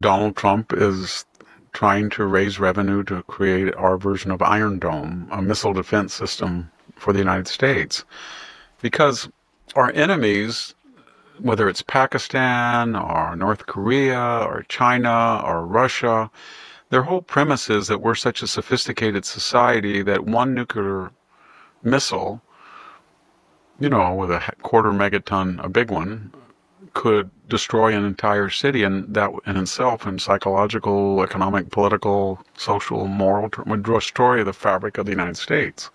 Donald Trump is trying to raise revenue to create our version of Iron Dome, a missile defense system for the United States. Because our enemies, whether it's Pakistan or North Korea or China or Russia, their whole premise is that we're such a sophisticated society that one nuclear missile, with a quarter megaton, a big one, could destroy an entire city, and that in itself, in psychological, economic, political, social, moral, would destroy the fabric of the United States.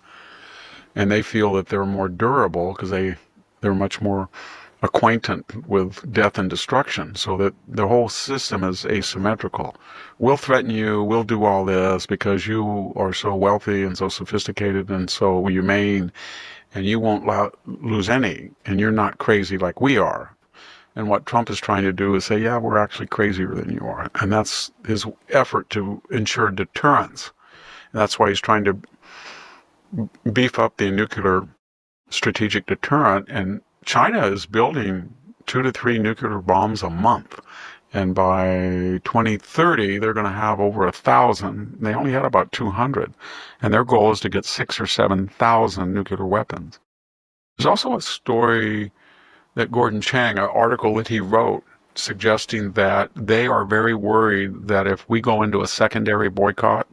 And they feel that they're more durable because they're much more acquainted with death and destruction, so that the whole system is asymmetrical. We'll threaten you, we'll do all this because you are so wealthy and so sophisticated and so humane, and you won't lose any, and you're not crazy like we are. And what Trump is trying to do is say, yeah, we're actually crazier than you are. And that's his effort to ensure deterrence. And that's why he's trying to beef up the nuclear strategic deterrent. And China is building 2 to 3 nuclear bombs a month. And by 2030, they're going to have over 1,000. They only had about 200. And their goal is to get 6,000 or 7,000 nuclear weapons. There's also a story that Gordon Chang, an article that he wrote, suggesting that they are very worried that if we go into a secondary boycott,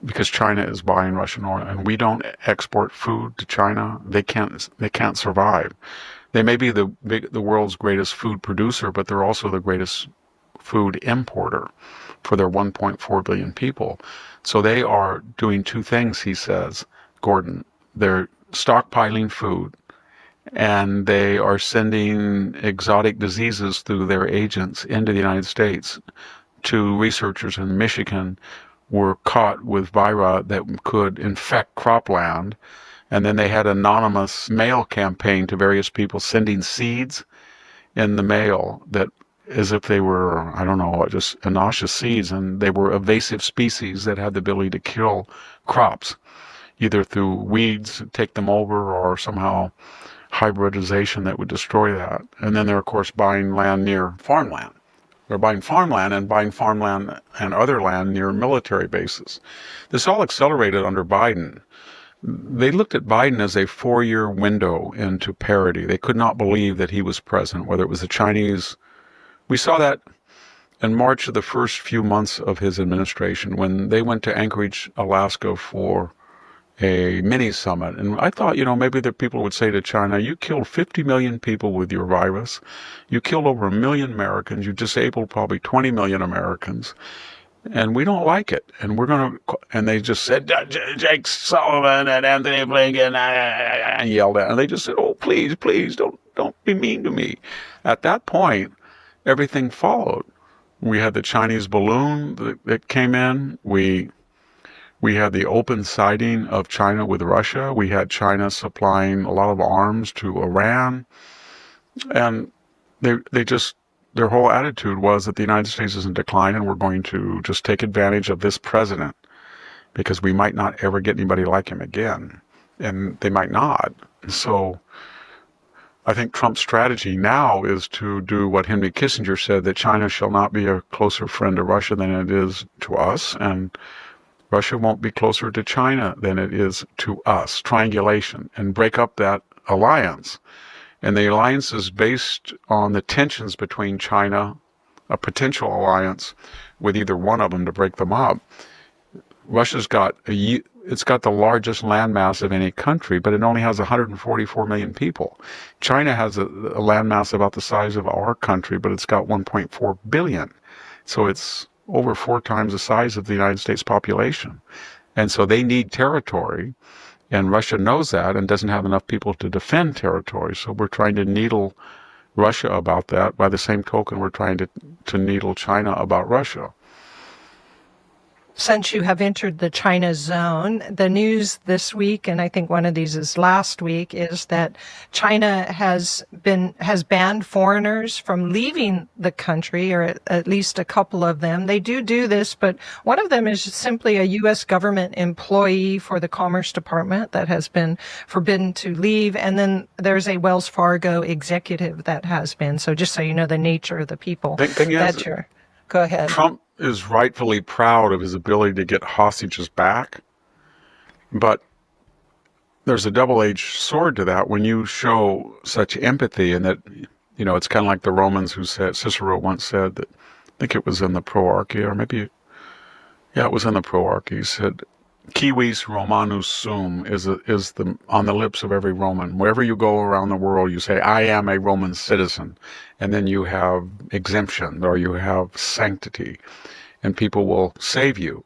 because China is buying Russian oil, and we don't export food to China, they can't survive. They may be the world's greatest food producer, but they're also the greatest food importer for their 1.4 billion people. So they are doing two things, he says, Gordon. They're stockpiling food, and they are sending exotic diseases through their agents into the United States. Two researchers in Michigan were caught with vira that could infect cropland, and then they had an anonymous mail campaign to various people sending seeds in the mail that as if they were, I don't know, just innocuous seeds, and they were invasive species that had the ability to kill crops, either through weeds, take them over, or somehow hybridization that would destroy that. And then they're, of course, buying land near farmland. They're buying farmland and other land near military bases. This all accelerated under Biden. They looked at Biden as a 4-year window into parity. They could not believe that he was president, whether it was the Chinese. We saw that in March of the first few months of his administration when they went to Anchorage, Alaska for a mini summit. And I thought, maybe the people would say to China, you killed 50 million people with your virus. You killed over 1 million Americans. You disabled probably 20 million Americans. And we don't like it. And we're going to, and they just said, Jake Sullivan and Anthony Blinken, and yelled at. And they just said, oh, please, don't be mean to me. At that point, everything followed. We had the Chinese balloon that came in. We had the open siding of China with Russia. We had China supplying a lot of arms to Iran. And their whole attitude was that the United States is in decline and we're going to just take advantage of this president because we might not ever get anybody like him again. And they might not. So I think Trump's strategy now is to do what Henry Kissinger said, that China shall not be a closer friend to Russia than it is to us, and Russia won't be closer to China than it is to us. Triangulation, and break up that alliance. And the alliance is based on the tensions between China, a potential alliance with either one of them to break them up. Russia's got it's got the largest landmass of any country, but it only has 144 million people. China has a landmass about the size of our country, but it's got 1.4 billion. So it's over 4 times the size of the United States population. And so they need territory, and Russia knows that and doesn't have enough people to defend territory. So we're trying to needle Russia about that. By the same token, we're trying to needle China about Russia. Since you have entered the China zone, the news this week, and I think one of these is last week, is that China has banned foreigners from leaving the country, or at least a couple of them. They do this, but one of them is simply a U.S. government employee for the Commerce Department that has been forbidden to leave. And then there's a Wells Fargo executive that has been. So just so you know the nature of the people that you're... Go ahead. Trump is rightfully proud of his ability to get hostages back, but there's a double-edged sword to that when you show such empathy, and that, it's kind of like the Romans who said, Cicero once said that, I think it was in the Proarchy, or maybe, yeah, it was in the Proarchy, he said, Civis Romanus sum is on the lips of every Roman. Wherever you go around the world, you say, I am a Roman citizen. And then you have exemption, or you have sanctity, and people will save you.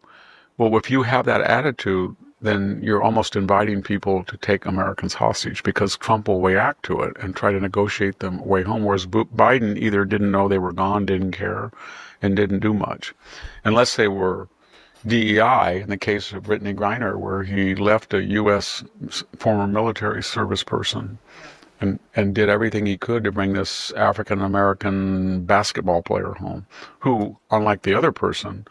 Well, if you have that attitude, then you're almost inviting people to take Americans hostage, because Trump will react to it and try to negotiate them way home. Whereas Biden either didn't know they were gone, didn't care, and didn't do much. Unless they were DEI, in the case of Brittany Griner, where he left a U.S. former military service person and did everything he could to bring this African-American basketball player home, who, unlike the other person,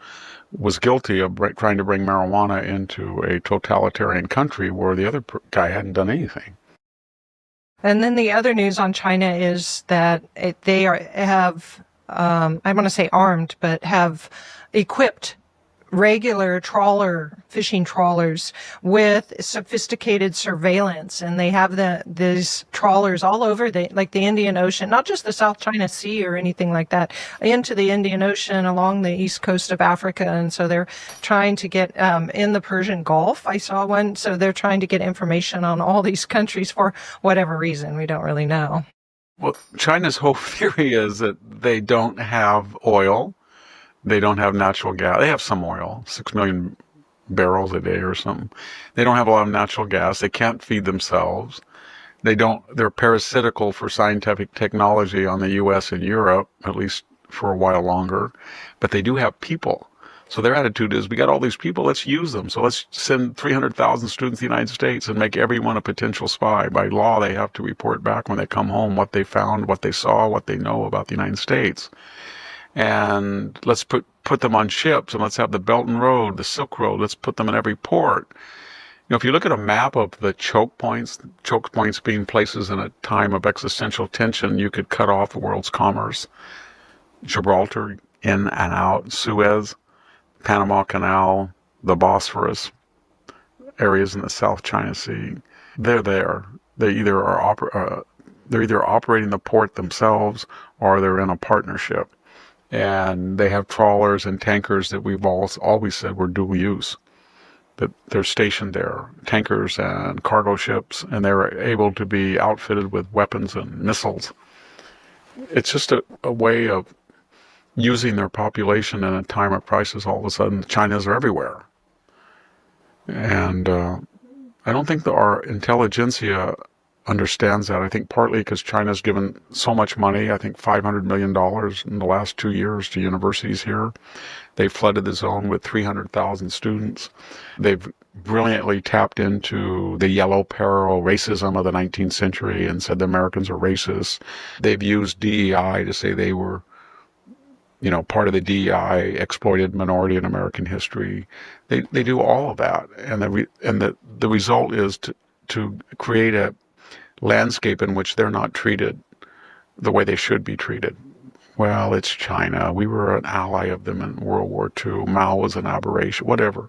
was guilty of trying to bring marijuana into a totalitarian country where the other guy hadn't done anything. And then the other news on China is that have, I want to say armed, but have equipped regular fishing trawlers with sophisticated surveillance, and they have these trawlers all over the Indian Ocean, not just the South China Sea or anything like that, into the Indian Ocean along the east coast of Africa. And so they're trying to get in the Persian Gulf. I saw one. So they're trying to get information on all these countries for whatever reason. We don't really know. Well, China's whole theory is that they don't have oil. They don't have natural gas. They have some oil, 6 million barrels a day or something. They don't have a lot of natural gas. They can't feed themselves. They're parasitical for scientific technology on the U.S. and Europe, at least for a while longer. But they do have people. So their attitude is, we got all these people, let's use them. So let's send 300,000 students to the United States and make everyone a potential spy. By law, they have to report back when they come home what they found, what they saw, what they know about the United States. And let's put them on ships, and let's have the Belt and Road, the Silk Road. Let's put them in every port. If you look at a map of the choke points being places in a time of existential tension, you could cut off the world's commerce. Gibraltar, in and out, Suez, Panama Canal, the Bosphorus, areas in the South China Sea. They're there. They either are they're either operating the port themselves, or they're in a partnership. And they have trawlers and tankers that we've always said were dual use, that they're stationed there, tankers and cargo ships, and they're able to be outfitted with weapons and missiles. It's just a way of using their population in a time of crisis. All of a sudden, China's are everywhere. And I don't think that our intelligentsia understands that. I think partly because China's given so much money, I think $500 million in the last 2 years to universities here. They flooded the zone with 300,000 students. They've brilliantly tapped into the yellow peril racism of the 19th century and said the Americans are racist. They've used DEI to say they were, part of the DEI exploited minority in American history. They do all of that. And the result is to create a landscape in which they're not treated the way they should be treated. Well, it's China. We were an ally of them in World War II. Mao was an aberration, whatever.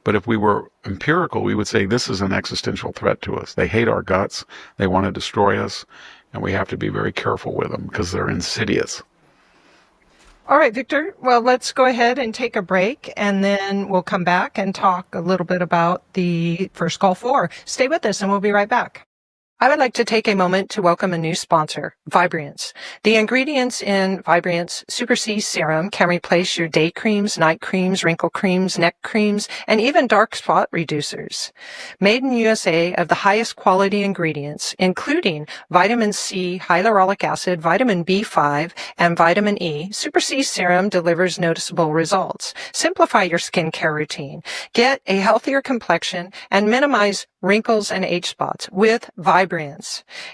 But if we were empirical, we would say this is an existential threat to us. They hate our guts. They want to destroy us. And we have to be very careful with them because they're insidious. All right, Victor. Well, let's go ahead and take a break, and then we'll come back and talk a little bit about the First Gulf War. Stay with us, and we'll be right back. I would like to take a moment to welcome a new sponsor, Vibrance. The ingredients in Vibrance Super C Serum can replace your day creams, night creams, wrinkle creams, neck creams, and even dark spot reducers. Made in USA of the highest quality ingredients, including vitamin C, hyaluronic acid, vitamin B5, and vitamin E, Super C Serum delivers noticeable results. Simplify your skincare routine. Get a healthier complexion and minimize wrinkles and age spots with Vibrance.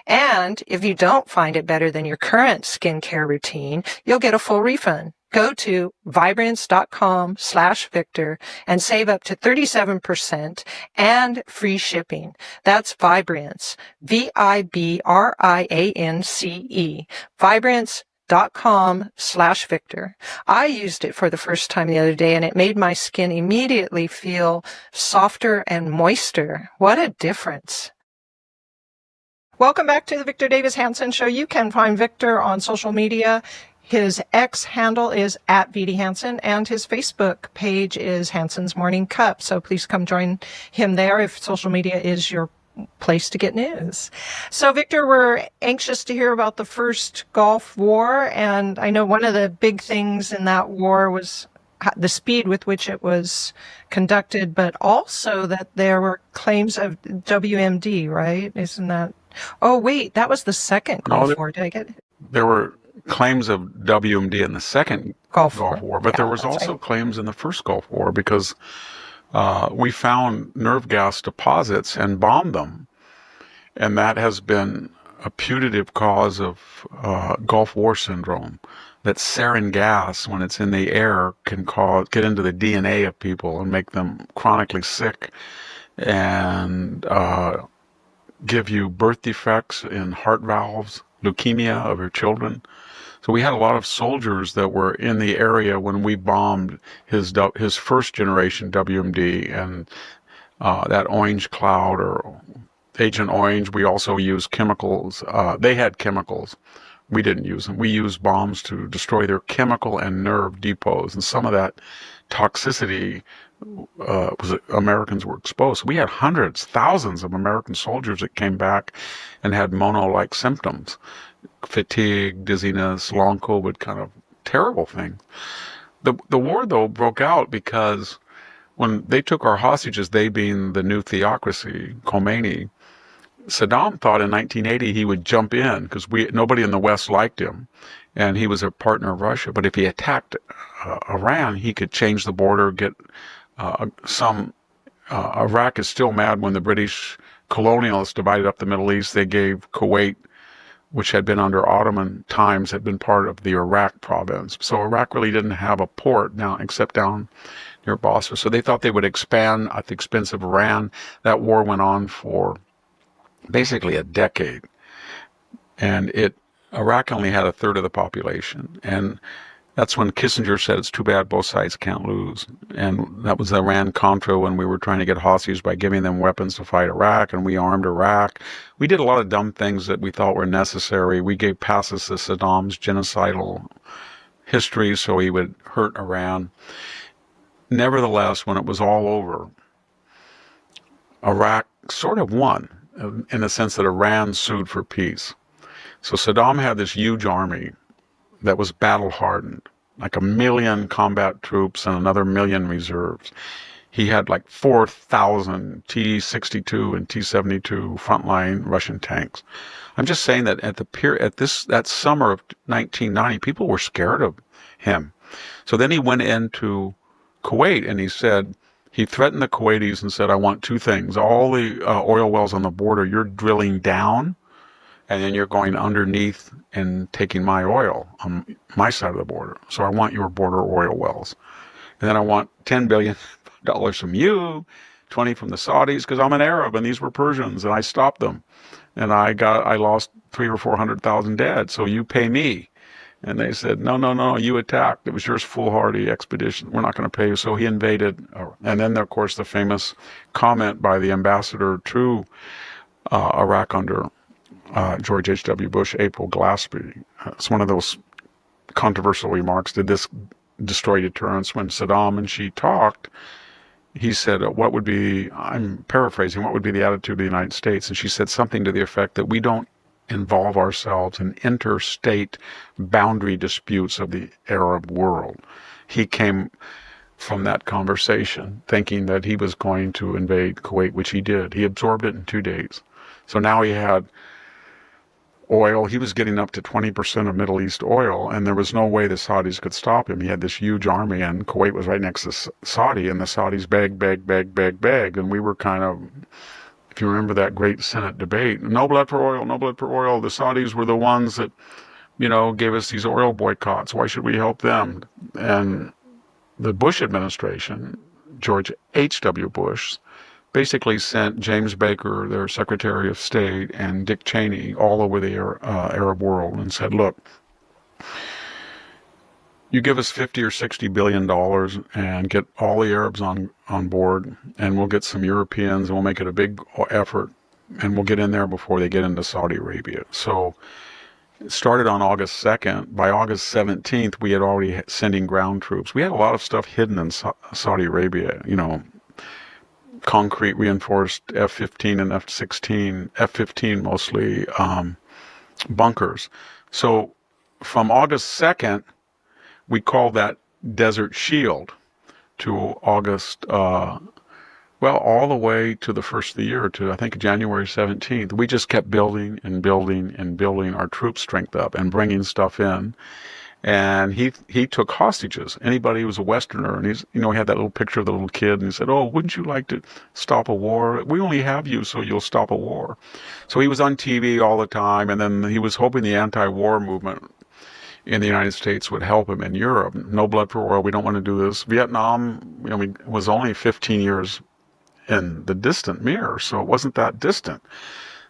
And if you don't find it better than your current skincare routine, you'll get a full refund. Go to Vibrance.com/Victor and save up to 37% and free shipping. That's Vibrance, Vibrance, Vibrance.com/Victor davishanson.com/Victor. I used it for the first time the other day, and it made my skin immediately feel softer and moister. What a difference. Welcome back to the Victor Davis Hanson Show. You can find Victor on social media. His X handle is @VDHanson, and his Facebook page is Hanson's Morning Cup. So please come join him there if social media is your place to get news. So, Victor, we're anxious to hear about the first Gulf War, and I know one of the big things in that war was the speed with which it was conducted, but also that there were claims of WMD, right? Isn't that? Oh, wait, that was the second Gulf War. Did I get it? There were claims of WMD in the second Gulf War, but there was also claims in the first Gulf War because we found nerve gas deposits and bombed them. And that has been a putative cause of Gulf War syndrome. That sarin gas, when it's in the air, can get into the DNA of people and make them chronically sick and give you birth defects in heart valves, leukemia of your children. So we had a lot of soldiers that were in the area when we bombed his first generation WMD and that orange cloud or Agent Orange. We also used chemicals. They had chemicals. We didn't use them. We used bombs to destroy their chemical and nerve depots. And some of that toxicity Americans were exposed. We had hundreds, thousands of American soldiers that came back and had mono-like symptoms. Fatigue, dizziness, long COVID, kind of terrible thing. The war, though, broke out because when they took our hostages, they being the new theocracy, Khomeini, Saddam thought in 1980 he would jump in because nobody in the West liked him, and he was a partner of Russia. But if he attacked Iran, he could change the border, get Iraq is still mad when the British colonialists divided up the Middle East. They gave Kuwait, which had been under Ottoman times, had been part of the Iraq province. So Iraq really didn't have a port now except down near Bosra. So they thought they would expand at the expense of Iran. That war went on for basically a decade. And Iraq only had a third of the population. And that's when Kissinger said, it's too bad both sides can't lose. And that was Iran-Contra when we were trying to get hostages by giving them weapons to fight Iraq, and we armed Iraq. We did a lot of dumb things that we thought were necessary. We gave passes to Saddam's genocidal history so he would hurt Iran. Nevertheless, when it was all over, Iraq sort of won in the sense that Iran sued for peace. So Saddam had this huge army that was battle-hardened, like 1 million combat troops and another 1 million reserves. He had like 4,000 T-62 and T-72 frontline Russian tanks. I'm just saying that that summer of 1990, people were scared of him. So then he went into Kuwait and he threatened the Kuwaitis and said, I want two things. All the oil wells on the border, you're drilling down, and then you're going underneath and taking my oil on my side of the border. So I want your border oil wells. And then I want $10 billion from you, 20 from the Saudis, because I'm an Arab and these were Persians and I stopped them. And I lost 300,000 or 400,000 dead. So you pay me. And they said, no, you attacked. It was your foolhardy expedition. We're not going to pay you. So he invaded. And then, of course, the famous comment by the ambassador to Iraq under George H.W. Bush, April Glaspie. It's one of those controversial remarks. Did this destroy deterrence? When Saddam and she talked, he said, I'm paraphrasing, what would be the attitude of the United States? And she said something to the effect that we don't involve ourselves in interstate boundary disputes of the Arab world. He came from that conversation thinking that he was going to invade Kuwait, which he did. He absorbed it in 2 days. So now he had oil. He was getting up to 20% of Middle East oil, and there was no way the Saudis could stop him. He had this huge army, and Kuwait was right next to Saudi, and the Saudis begged, and we were kind of, if you remember that great Senate debate, no blood for oil, no blood for oil. The Saudis were the ones that, gave us these oil boycotts. Why should we help them? And the Bush administration, George H.W. Bush, basically sent James Baker, their Secretary of State, and Dick Cheney all over the Arab world and said, look, You give us 50 or 60 billion dollars and get all the Arabs on board, and we'll get some Europeans, and we'll make it a big effort, and we'll get in there before they get into Saudi Arabia. So it started on August 2nd. By August 17th, we had already sending ground troops. We had a lot of stuff hidden in Saudi Arabia, concrete reinforced F-15 and F-16, F-15 mostly, bunkers. So from August 2nd, we called that Desert Shield to August, all the way to the first of the year, to I think January 17th. We just kept building and building and building our troop strength up and bringing stuff in. And he took hostages. Anybody who was a Westerner, and he had that little picture of the little kid, and he said, "Oh, wouldn't you like to stop a war? We only have you so you'll stop a war." So he was on TV all the time, and then he was hoping the anti-war movement in the United States would help him in Europe. No blood for oil. We don't want to do this. Vietnam, was only 15 years in the distant mirror, so it wasn't that distant.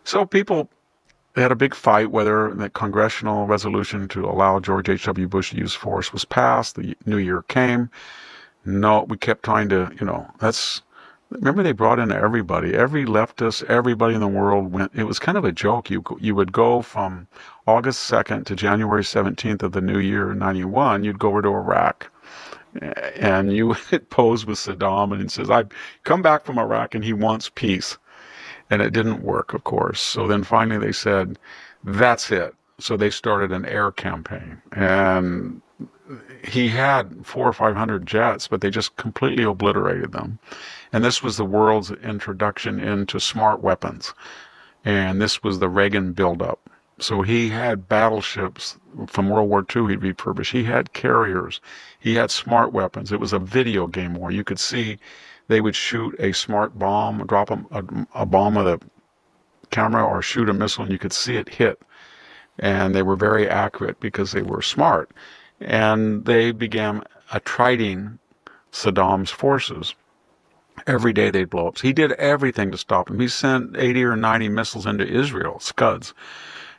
So they had a big fight whether the congressional resolution to allow George H.W. Bush to use force was passed. The new year came. No, we kept trying to, remember they brought in everybody, every leftist, everybody in the world went. It was kind of a joke. You would go from August 2nd to January 17th of the new year in 91, you'd go over to Iraq. And you would pose with Saddam, and he says, "I've come back from Iraq and he wants peace." And it didn't work, of course. So then finally they said, "That's it." So they started an air campaign. And he had 400 or 500 jets, but they just completely obliterated them. And this was the world's introduction into smart weapons. And this was the Reagan buildup. So he had battleships from World War II he'd refurbished. He had carriers. He had smart weapons. It was a video game war. You could see they would shoot a smart bomb, drop a bomb with a camera, or shoot a missile, and you could see it hit. And they were very accurate because they were smart. And they began attriting Saddam's forces. Every day they'd blow up. So he did everything to stop him. He sent 80 or 90 missiles into Israel, Scuds.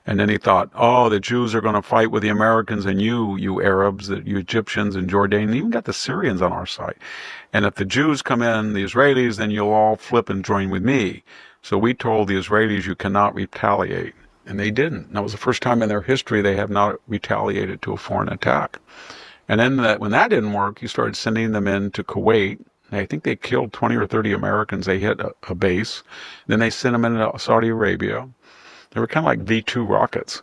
And then he thought, "Oh, the Jews are going to fight with the Americans, and you Arabs, you Egyptians and Jordanians, even got the Syrians on our side. And if the Jews come in, the Israelis, then you'll all flip and join with me." So we told the Israelis, "You cannot retaliate." And they didn't. And that was the first time in their history they have not retaliated to a foreign attack. And then when that didn't work, he started sending them into Kuwait. I think they killed 20 or 30 Americans. They hit a base. Then they sent them into Saudi Arabia. They were kind of like V-2 rockets.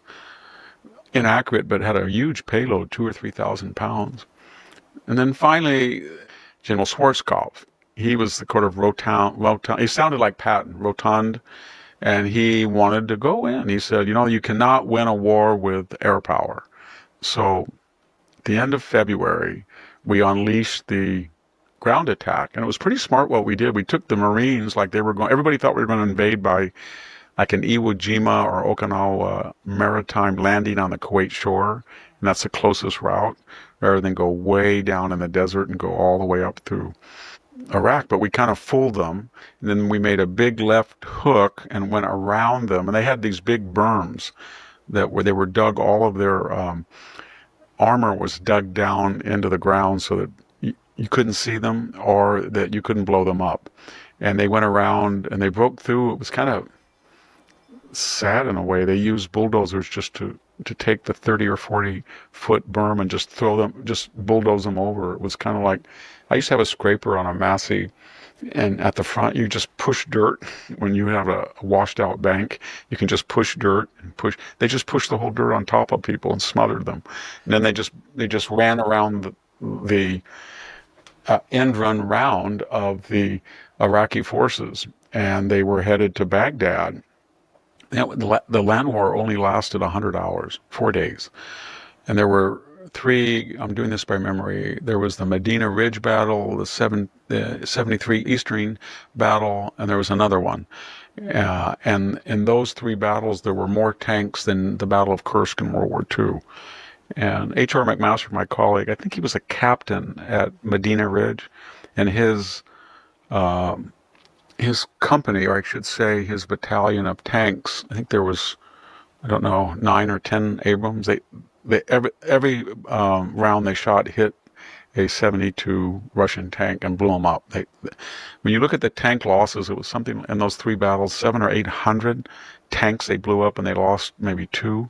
Inaccurate, but had a huge payload, 2,000 or 3,000 pounds. And then finally, General Schwarzkopf. He was the kind of rotund. He sounded like Patton, rotund. And he wanted to go in. He said, "You cannot win a war with air power." So at the end of February, we unleashed the ground attack. And it was pretty smart what we did. We took the Marines like they were going. Everybody thought we were going to invade by like an Iwo Jima or Okinawa maritime landing on the Kuwait shore. And that's the closest route, rather than go way down in the desert and go all the way up through Iraq. But we kind of fooled them. And then we made a big left hook and went around them. And they had these big berms where they were dug, all of their armor was dug down into the ground so that you couldn't see them or that you couldn't blow them up. And they went around and they broke through. It was kind of sad in a way. They used bulldozers just to take the 30 or 40 foot berm and just bulldoze them over. It was kind of like, I used to have a scraper on a Massey, and at the front you just push dirt. When you have a washed out bank, you can just push dirt and they just pushed the whole dirt on top of people and smothered them. And then they just ran around the end run round of the Iraqi forces, and they were headed to Baghdad. The land war only lasted 100 hours, 4 days. And there were three, I'm doing this by memory, there was the Medina Ridge battle, the 73 Eastern battle, and there was another one. And in those three battles, there were more tanks than the Battle of Kursk in World War II. And H.R. McMaster, my colleague, I think he was a captain at Medina Ridge, and his company, or I should say his battalion of tanks, I think there was, 9 or 10 Abrams. every round they shot hit a 72 Russian tank and blew them up. When you look at the tank losses, it was something in those three battles, 700 or 800 tanks they blew up, and they lost maybe 2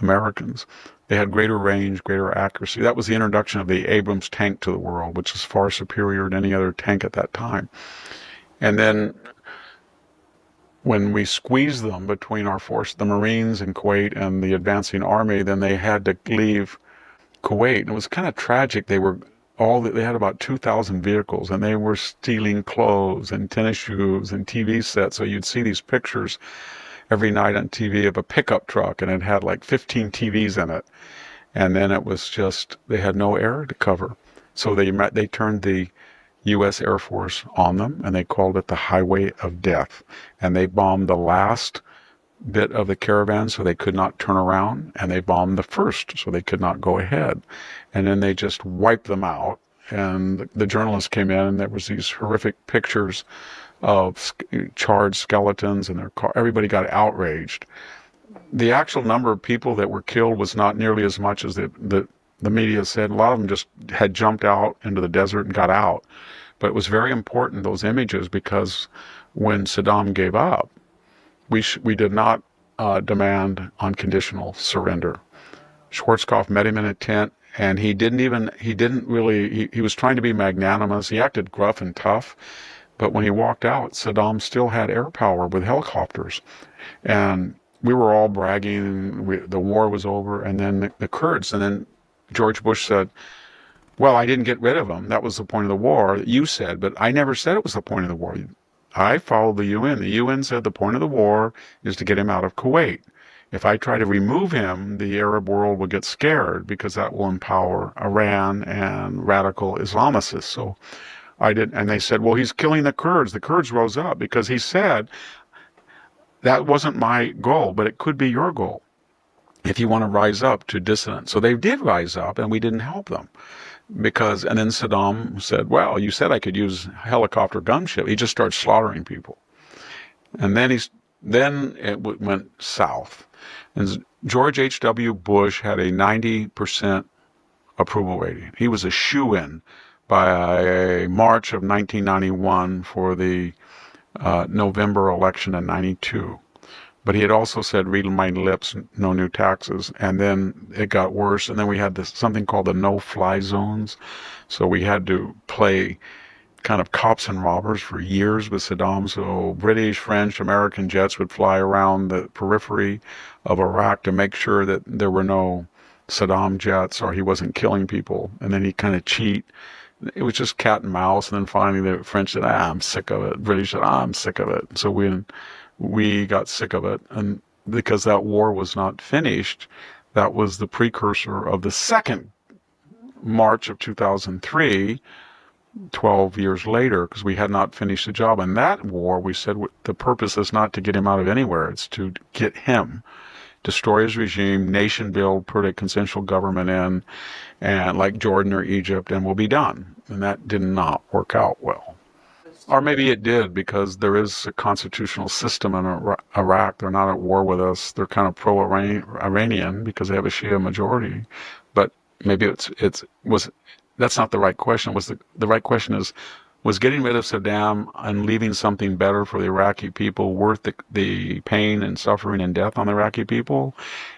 Americans. They had greater range, greater accuracy. That was the introduction of the Abrams tank to the world, which is far superior to any other tank at that time. And then when we squeezed them between our force, the Marines in Kuwait and the advancing army, then they had to leave Kuwait. And it was kind of tragic. They had about 2,000 vehicles, and they were stealing clothes and tennis shoes and TV sets. So you'd see these pictures every night on TV of a pickup truck, and it had like 15 TVs in it. And then it was just, they had no air to cover. So they turned the U.S. Air Force on them, and they called it the Highway of Death. And they bombed the last bit of the caravan so they could not turn around, and they bombed the first so they could not go ahead. And then they just wiped them out. And the journalists came in, and there was these horrific pictures of charred skeletons in their car. Everybody got outraged. The actual number of people that were killed was not nearly as much as the media said. A lot of them just had jumped out into the desert and got out. But it was very important, those images, because when Saddam gave up, we did not demand unconditional surrender. Schwarzkopf met him in a tent, and he was trying to be magnanimous. He acted gruff and tough, but when he walked out, Saddam still had air power with helicopters. And we were all bragging, the war was over, and then the Kurds, and then George Bush said, well, I didn't get rid of them. That was the point of the war. You said, but I never said it was the point of the war. I followed the UN. The UN said the point of the war is to get him out of Kuwait. If I try to remove him, the Arab world will get scared because that will empower Iran and radical Islamicists. So I did, and they said, well, he's killing the Kurds. The Kurds rose up because he said, that wasn't my goal, but it could be your goal if you want to rise up to dissidents. So they did rise up, and we didn't help them. And then Saddam said, well, you said I could use helicopter gunship. He just started slaughtering people. And then it went south. And George H.W. Bush had a 90% approval rating. He was a shoo-in by March of 1991 for the November election in 92. But he had also said, read my lips, no new taxes. And then it got worse. And then we had something called the no-fly zones. So we had to play kind of cops and robbers for years with Saddam. So British, French, American jets would fly around the periphery of Iraq to make sure that there were no Saddam jets or he wasn't killing people. And then he'd kind of cheat. It was just cat and mouse. And then finally the French said, I'm sick of it. British said, I'm sick of it. So we got sick of it, and because that war was not finished, that was the precursor of the second March of 2003, 12 years later, because we had not finished the job. And that war, we said the purpose is not to get him out of anywhere, it's to get him, destroy his regime, nation build, put a consensual government in, and like Jordan or Egypt, and we'll be done. And that did not work out well. Or maybe it did, because there is a constitutional system in Iraq. They're not at war with us. They're kind of pro-Iranian because they have a Shia majority. But maybe that's not the right question. The right question was getting rid of Saddam and leaving something better for the Iraqi people worth the pain and suffering and death on the Iraqi people?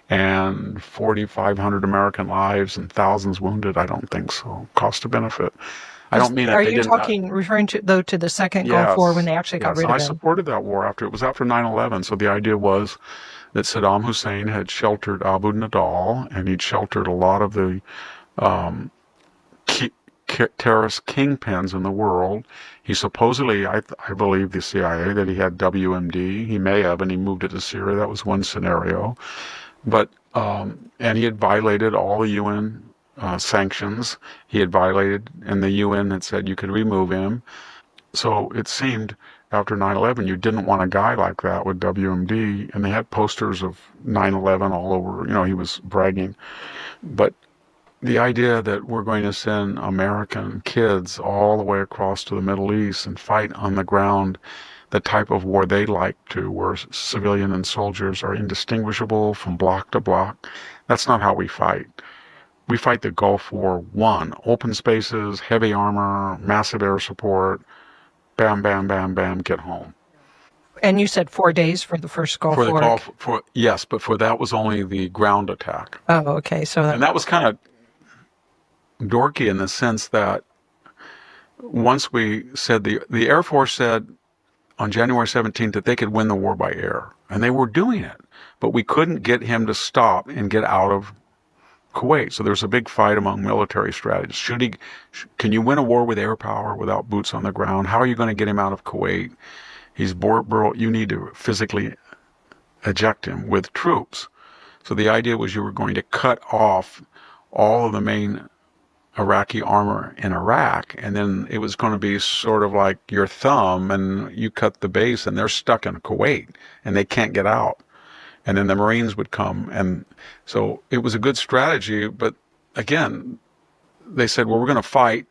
And 4,500 American lives and thousands wounded? I don't think so. Cost to benefit. I don't mean it. Are you referring to the second Gulf War when they actually got rid of him? I supported that war it was after 9/11. So the idea was that Saddam Hussein had sheltered Abu Nidal, and he'd sheltered a lot of the terrorist kingpins in the world. He supposedly, I believe the CIA, that he had WMD. He may have, and he moved it to Syria. That was one scenario. But and he had violated all the UN sanctions. He had violated, and the UN had said you could remove him. So it seemed after 9/11 you didn't want a guy like that with WMD, and they had posters of 9/11 all over. He was bragging. But the idea that we're going to send American kids all the way across to the Middle East and fight on the ground the type of war they like to, where civilian and soldiers are indistinguishable from block to block, That's not how we fight. We fight the Gulf War one. Open spaces, heavy armor, massive air support, bam, bam, bam, bam, get home. And you said 4 days for the first For Gulf the War. yes, but for that was only the ground attack. Oh, okay. So And that was kind of dorky in the sense that once we said the Air Force said on January 17th that they could win the war by air, and they were doing it, but we couldn't get him to stop and get out of Kuwait. So there's a big fight among military strategists. Can you win a war with air power without boots on the ground? How are you going to get him out of Kuwait? He's you need to physically eject him with troops. So the idea was you were going to cut off all of the main Iraqi armor in Iraq, and then it was going to be sort of like your thumb, and you cut the base, and they're stuck in Kuwait, and they can't get out. And then the Marines would come, and so it was a good strategy. But again, they said, well, we're going to fight,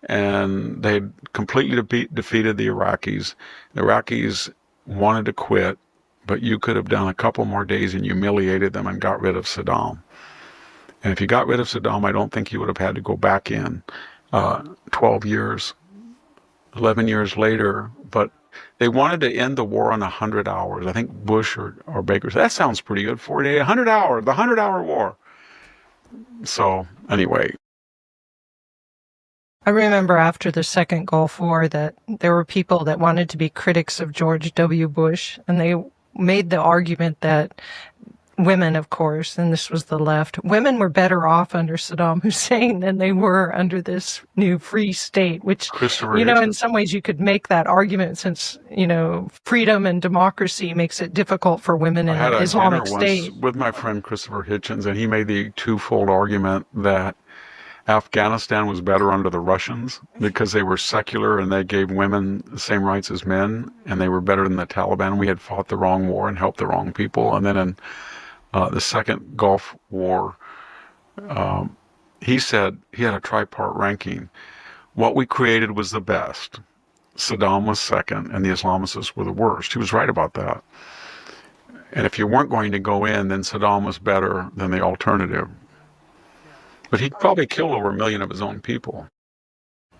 and they completely defeated the Iraqis. The Iraqis wanted to quit, but you could have done a couple more days and humiliated them and got rid of Saddam. And if you got rid of Saddam, I don't think you would have had to go back in 12 years, 11 years later. But they wanted to end the war on 100 hours. I think Bush or Baker said, that sounds pretty good, 4 days, 100 hours, the 100-hour war. So anyway. I remember after the second Gulf War that there were people that wanted to be critics of George W. Bush, and they made the argument that women, of course, and this was the left, women were better off under Saddam Hussein than they were under this new free state, which, in some ways you could make that argument since, freedom and democracy makes it difficult for women in an Islamic state. With my friend Christopher Hitchens, and he made the twofold argument that Afghanistan was better under the Russians because they were secular and they gave women the same rights as men, and they were better than the Taliban. We had fought the wrong war and helped the wrong people. And then in the second Gulf War, he said he had a tripart ranking. What we created was the best. Saddam was second, and the Islamists were the worst. He was right about that. And if you weren't going to go in, then Saddam was better than the alternative. But he probably killed over 1 million of his own people.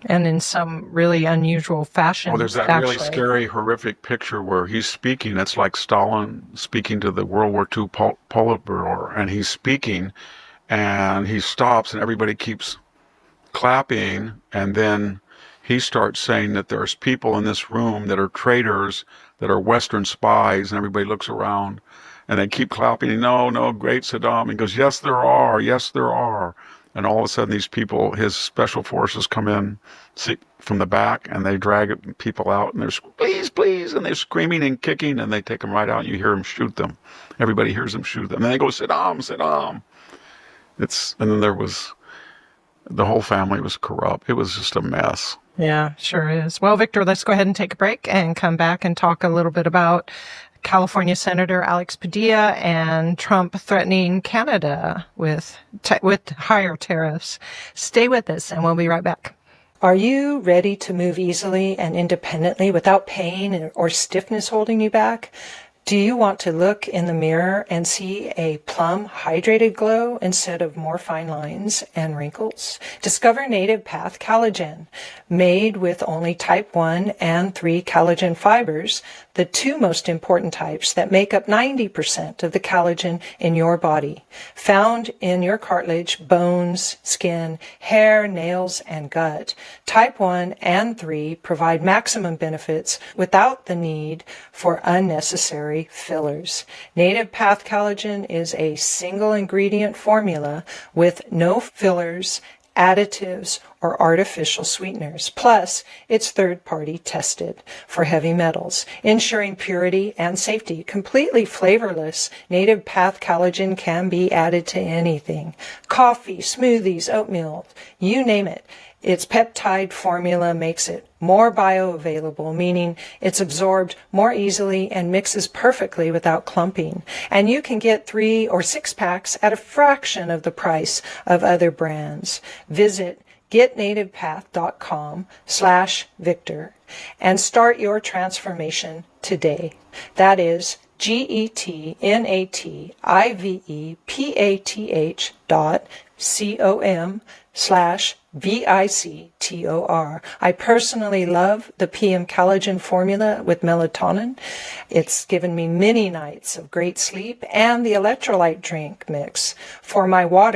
And in some really unusual fashion. Oh, there's that really scary, horrific picture where he's speaking. It's like Stalin speaking to the World War II Politburo, and he's speaking, and he stops, and everybody keeps clapping, and then he starts saying that there's people in this room that are traitors, that are Western spies, and everybody looks around, and they keep clapping. No, great Saddam. He goes, yes, there are. And all of a sudden, these people, his special forces, come in from the back, and they drag people out, and they're please, and they're screaming and kicking, and they take them right out, and you hear them shoot them. Everybody hears them shoot them. And they go, Saddam. And then the whole family was corrupt. It was just a mess. Yeah, sure is. Well, Victor, let's go ahead and take a break and come back and talk a little bit about California Senator Alex Padilla and Trump threatening Canada with higher tariffs. Stay with us, and we'll be right back. Are you ready to move easily and independently without pain or stiffness holding you back? Do you want to look in the mirror and see a plumb, hydrated glow instead of more fine lines and wrinkles? Discover Native Path Collagen. Made with only type 1 and 3 collagen fibers, the two most important types that make up 90% of the collagen in your body. Found in your cartilage, bones, skin, hair, nails, and gut. Type 1 and 3 provide maximum benefits without the need for unnecessary fillers. Native Path Collagen is a single ingredient formula with no fillers, additives, or artificial sweeteners. Plus, it's third-party tested for heavy metals, ensuring purity and safety. Completely flavorless, Native Path Collagen can be added to anything. Coffee, smoothies, oatmeal, you name it. Its peptide formula makes it more bioavailable, meaning it's absorbed more easily and mixes perfectly without clumping. And you can get 3 or 6 packs at a fraction of the price of other brands. Visit getnativepath.com/Victor and start your transformation today. That is getnativepath.com/VICTOR. I personally love the PM collagen formula with melatonin. It's given me many nights of great sleep, and the electrolyte drink mix for my water